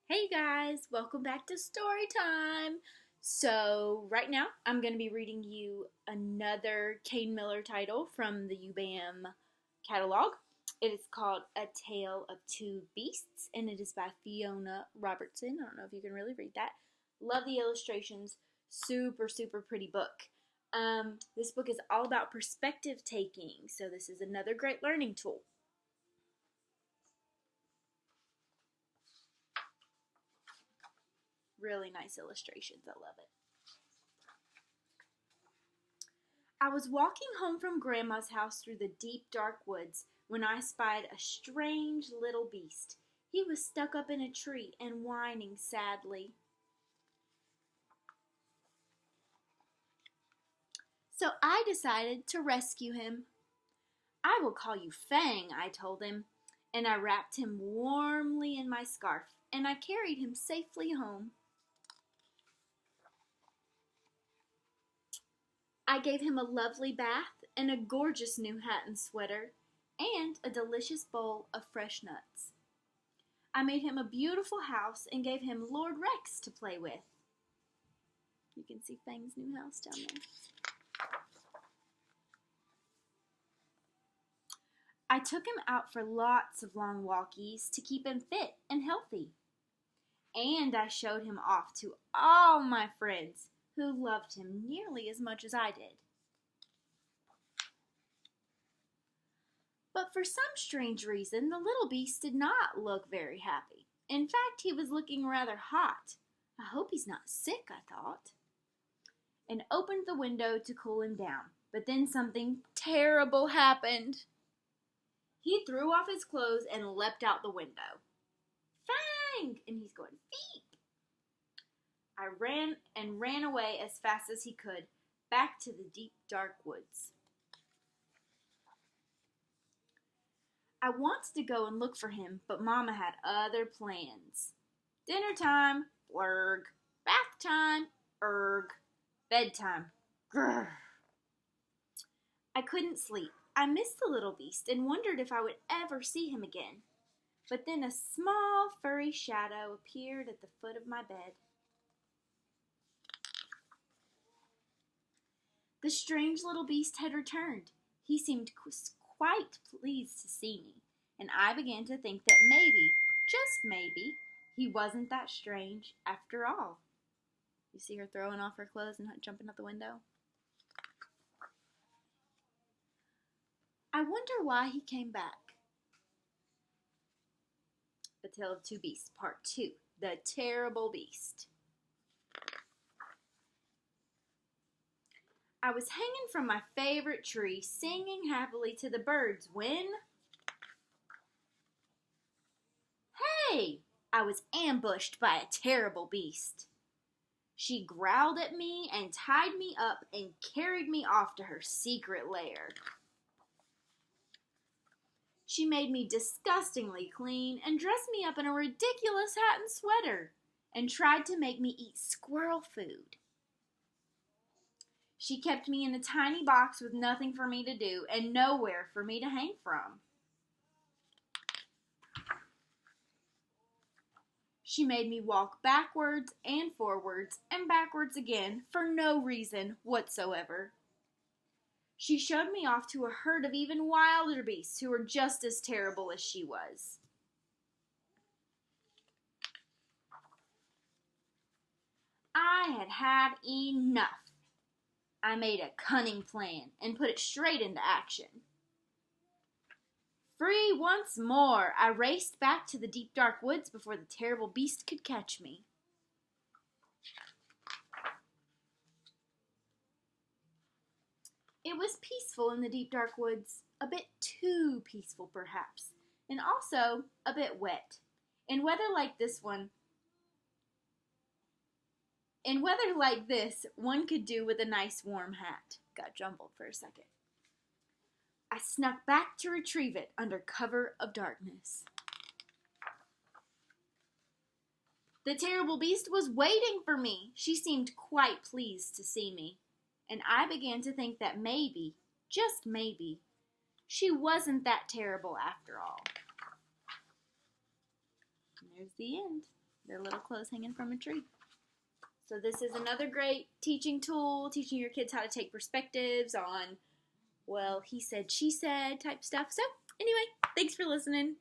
Hey guys, welcome back to story time. So, right now I'm going to be reading you another Kane Miller title from the UBAM catalog. It is called A Tale of Two Beasts, and it is by Fiona Robertson. I don't know if you can really read that. Love the illustrations. Super, super pretty book. This book is all about perspective taking, so this is another great learning tool. Really nice illustrations. I love it. I was walking home from Grandma's house through the deep, dark woods when I spied a strange little beast. He was stuck up in a tree and whining sadly. So I decided to rescue him. I will call you Fang, I told him, and I wrapped him warmly in my scarf, and I carried him safely home. I gave him a lovely bath and a gorgeous new hat and sweater, and a delicious bowl of fresh nuts. I made him a beautiful house and gave him Lord Rex to play with. You can see Fang's new house down there. I took him out for lots of long walkies to keep him fit and healthy. And I showed him off to all my friends who loved him nearly as much as I did. But for some strange reason, the little beast did not look very happy. In fact, he was looking rather hot. I hope he's not sick, I thought, and opened the window to cool him down. But then something terrible happened. He threw off his clothes and leapt out the window. Fang! And he's going, beep! I ran away as fast as he could, back to the deep, dark woods. I wanted to go and look for him, but Mama had other plans. Dinner time, blurg. Bath time, erg. Bedtime, grrr. I couldn't sleep. I missed the little beast and wondered if I would ever see him again. But then a small, furry shadow appeared at the foot of my bed. The strange little beast had returned. He seemed quite pleased to see me, and I began to think that maybe, just maybe, he wasn't that strange after all. You see her throwing off her clothes and jumping out the window? I wonder why he came back. A Tale of Two Beasts, Part 2, The Terrible Beast. I was hanging from my favorite tree, singing happily to the birds when... Hey! I was ambushed by a terrible beast. She growled at me and tied me up and carried me off to her secret lair. She made me disgustingly clean and dressed me up in a ridiculous hat and sweater and tried to make me eat squirrel food. She kept me in a tiny box with nothing for me to do and nowhere for me to hang from. She made me walk backwards and forwards and backwards again for no reason whatsoever. She showed me off to a herd of even wilder beasts who were just as terrible as she was. I had had enough. I made a cunning plan and put it straight into action. Free once more, I raced back to the deep dark woods before the terrible beast could catch me. It was peaceful in the deep dark woods, a bit too peaceful perhaps, and also a bit wet. In weather like this, one could do with a nice warm hat. Got jumbled for a second. I snuck back to retrieve it under cover of darkness. The terrible beast was waiting for me. She seemed quite pleased to see me, and I began to think that maybe, just maybe, she wasn't that terrible after all. And there's the end. their little clothes hanging from a tree. So this is another great teaching tool, teaching your kids how to take perspectives on, well, he said, she said type stuff. So anyway, thanks for listening.